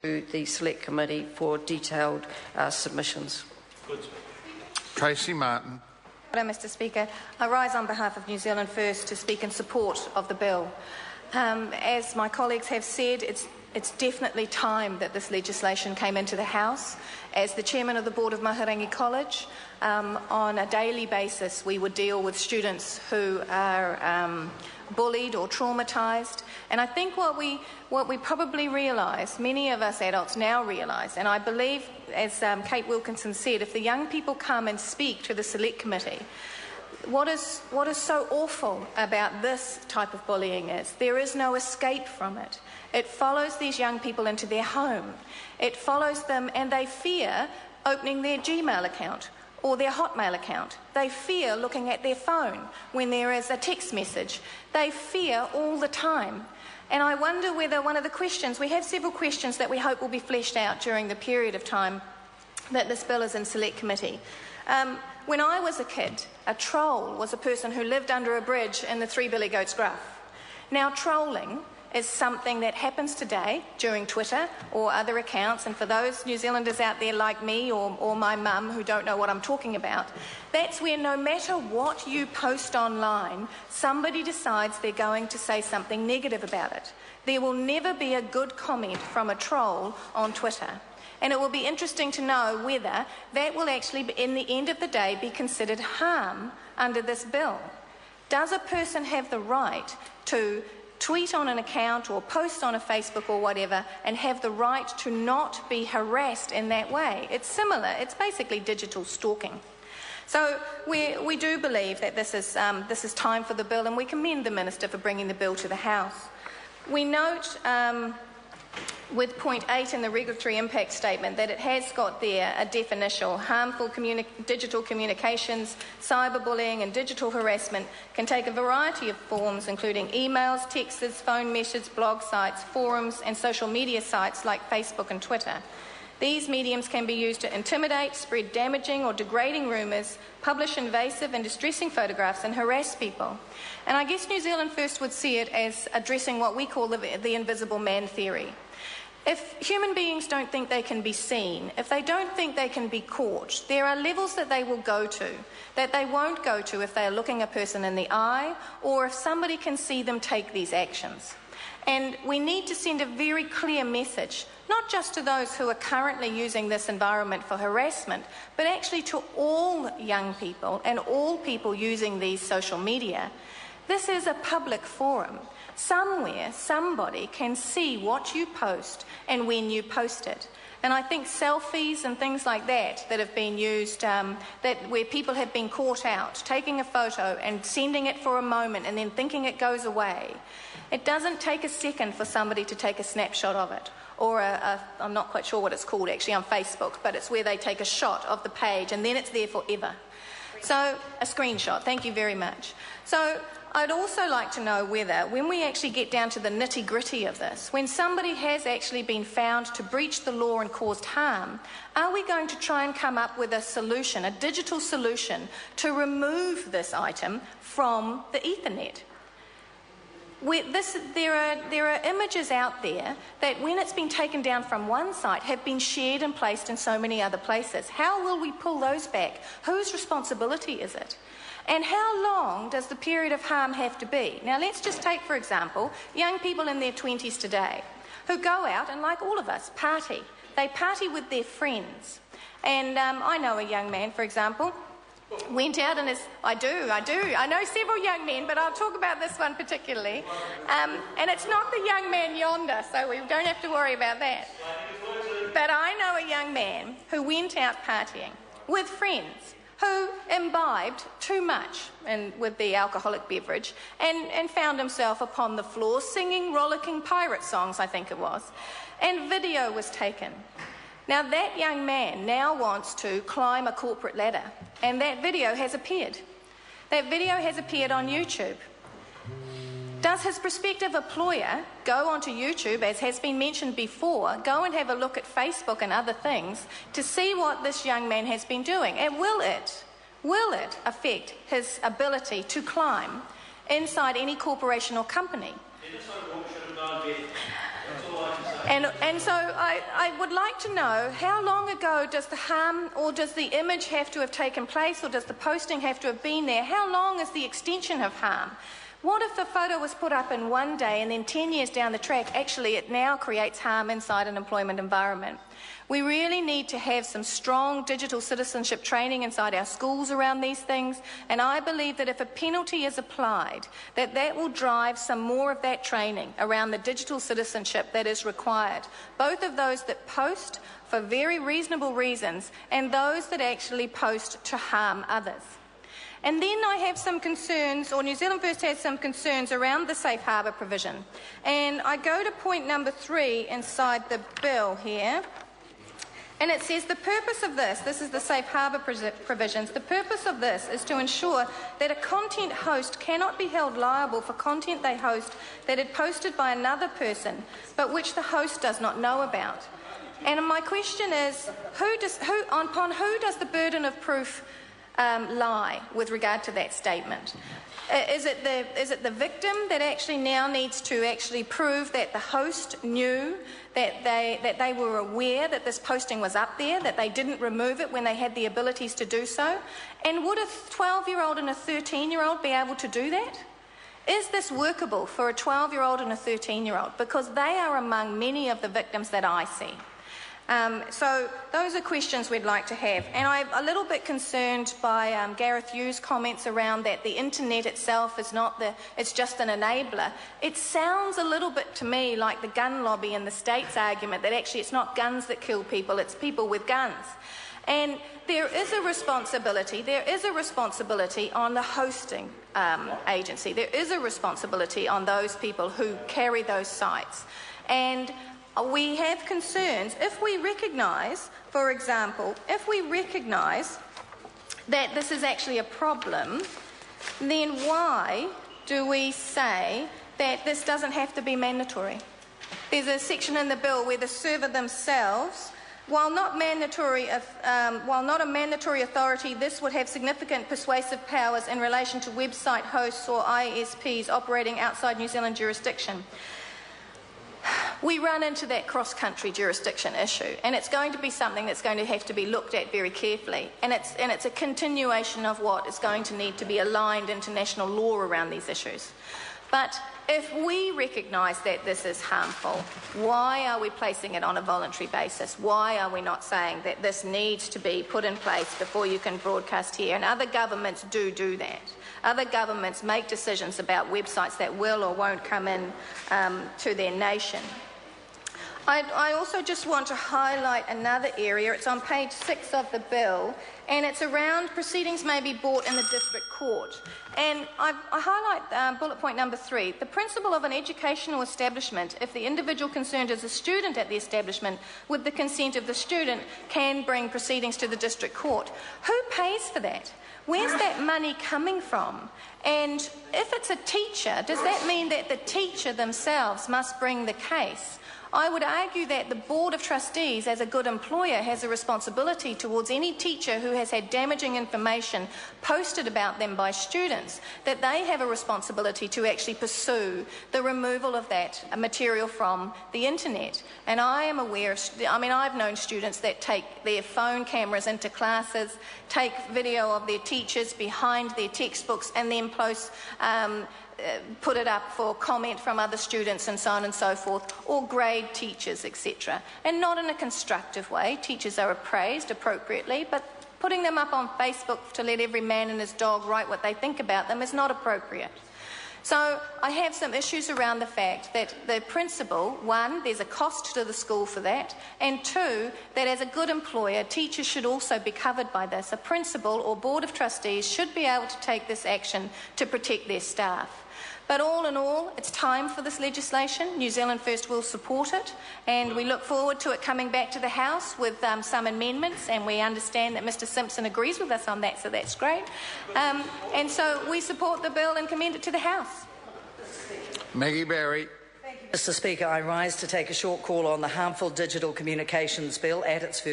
to the Select Committee for detailed submissions. Tracy Martin. Hello, Mr Speaker. I rise on behalf of New Zealand First to speak in support of the bill. As my colleagues have said, it's definitely time that this legislation came into the House. As the chairman of the board of Mahurangi College, on a daily basis we would deal with students who are bullied or traumatised. And I think what we probably realise, many of us adults now realise, and I believe, as Kate Wilkinson said, if the young people come and speak to the Select Committee, what is so awful about this type of bullying is there is no escape from it. It follows these young people into their home. It follows them, and they fear opening their Gmail account or their Hotmail account. They fear looking at their phone when there is a text message. They fear all the time. And I wonder whether one of the questions, we have several questions that we hope will be fleshed out during the period of time that this bill is in Select Committee. When I was a kid, a troll was a person who lived under a bridge in the Three Billy Goats Gruff. Now, trolling is something that happens today during Twitter or other accounts, and for those New Zealanders out there like me or my mum who don't know what I'm talking about, that's where no matter what you post online, somebody decides they're going to say something negative about it. There will never be a good comment from a troll on Twitter. And it will be interesting to know whether that will actually, in the end of the day, be considered harm under this bill. Does a person have the right to tweet on an account or post on a Facebook or whatever and have the right to not be harassed in that way? It's similar. It's basically digital stalking. So we do believe that this is time for the bill, and we commend the Minister for bringing the bill to the House. We note with point 8 in the regulatory impact statement that it has got there a definition: harmful digital communications, cyberbullying and digital harassment can take a variety of forms, including emails, texts, phone messages, blog sites, forums and social media sites like Facebook and Twitter. These mediums can be used to intimidate, spread damaging or degrading rumours, publish invasive and distressing photographs and harass people. And I guess New Zealand First would see it as addressing what we call the invisible man theory. If human beings don't think they can be seen, if they don't think they can be caught, there are levels that they will go to that they won't go to if they are looking a person in the eye or if somebody can see them take these actions. And we need to send a very clear message, not just to those who are currently using this environment for harassment, but actually to all young people and all people using these social media. This is a public forum. Somewhere, somebody can see what you post and when you post it. And I think selfies and things like that have been used, where people have been caught out, taking a photo and sending it for a moment and then thinking it goes away. It doesn't take a second for somebody to take a snapshot of it. Or I'm not quite sure what it's called actually on Facebook, but it's where they take a shot of the page and then it's there forever. So, a screenshot, thank you very much. So, I'd also like to know whether, when we actually get down to the nitty-gritty of this, when somebody has actually been found to breach the law and caused harm, are we going to try and come up with a solution, a digital solution, to remove this item from the Ethernet? There are images out there that, when it's been taken down from one site, have been shared and placed in so many other places. How will we pull those back? Whose responsibility is it? And how long does the period of harm have to be? Now, let's just take, for example, young people in their 20s today who go out and, like all of us, party. They party with their friends. And I know a young man, for example, went out and I know several young men, but I'll talk about this one particularly. And it's not the young man yonder, so we don't have to worry about that. But I know a young man who went out partying with friends, who imbibed too much with the alcoholic beverage and found himself upon the floor singing rollicking pirate songs, I think it was, and video was taken. Now, that young man now wants to climb a corporate ladder, and that video has appeared. That video has appeared on YouTube. Does his prospective employer go onto YouTube, as has been mentioned before, go and have a look at Facebook and other things to see what this young man has been doing? And will it affect his ability to climb inside any corporation or company? And so I would like to know, how long ago does the harm or does the image have to have taken place, or does the posting have to have been there? How long is the extension of harm? What if the photo was put up in one day and then 10 years down the track, actually it now creates harm inside an employment environment? We really need to have some strong digital citizenship training inside our schools around these things, and I believe that if a penalty is applied, that will drive some more of that training around the digital citizenship that is required, both of those that post for very reasonable reasons and those that actually post to harm others. And then I have some concerns, or New Zealand First has some concerns around the safe harbour provision. And I go to point number 3 inside the bill here. And it says the purpose of this is the safe harbour provisions, the purpose of this is to ensure that a content host cannot be held liable for content they host that is posted by another person, but which the host does not know about. And my question is, upon who does the burden of proof lie with regard to that statement? Is it the victim that actually now needs to actually prove that the host knew, that they were aware that this posting was up there, that they didn't remove it when they had the abilities to do so? And would a 12-year-old and a 13-year-old be able to do that? Is this workable for a 12-year-old and a 13-year-old? Because they are among many of the victims that I see. So those are questions we'd like to have. And I'm a little bit concerned by Gareth Hughes' comments around that the internet itself is it's just an enabler. It sounds a little bit to me like the gun lobby in the States argument that actually it's not guns that kill people, it's people with guns. And there is a responsibility on the hosting agency. There is a responsibility on those people who carry those sites. And we have concerns. If we recognise, for example, that this is actually a problem, then why do we say that this doesn't have to be mandatory? There's a section in the bill where the server themselves, while not a mandatory authority, this would have significant persuasive powers in relation to website hosts or ISPs operating outside New Zealand jurisdiction. We run into that cross-country jurisdiction issue, and it's going to be something that's going to have to be looked at very carefully, and it's a continuation of what is going to need to be aligned international law around these issues. But if we recognise that this is harmful, why are we placing it on a voluntary basis? Why are we not saying that this needs to be put in place before you can broadcast here? And other governments do that. Other governments make decisions about websites that will or won't come in to their nation. I also just want to highlight another area. It's on page 6 of the bill, and it's around proceedings may be brought in the district court. And I highlight bullet point number 3. The principle of an educational establishment, if the individual concerned is a student at the establishment, with the consent of the student, can bring proceedings to the district court. Who pays for that? Where's that money coming from? And if it's a teacher, does that mean that the teacher themselves must bring the case? I would argue that the Board of Trustees, as a good employer, has a responsibility towards any teacher who has had damaging information posted about them by students, that they have a responsibility to actually pursue the removal of that material from the internet. And I am aware, I've known students that take their phone cameras into classes, take video of their teachers behind their textbooks, and then put it up for comment from other students and so on and so forth, or grade teachers, etc. And not in a constructive way. Teachers are appraised appropriately, but putting them up on Facebook to let every man and his dog write what they think about them is not appropriate. So I have some issues around the fact that the principle, 1, there's a cost to the school for that, and 2, that as a good employer, teachers should also be covered by this. A principal or board of trustees should be able to take this action to protect their staff. But all in all, it's time for this legislation. New Zealand First will support it, and we look forward to it coming back to the House with some amendments, and we understand that Mr Simpson agrees with us on that, so that's great. And so we support the bill and commend it to the House. Maggie Barry. Mr Speaker, I rise to take a short call on the harmful digital communications bill at its first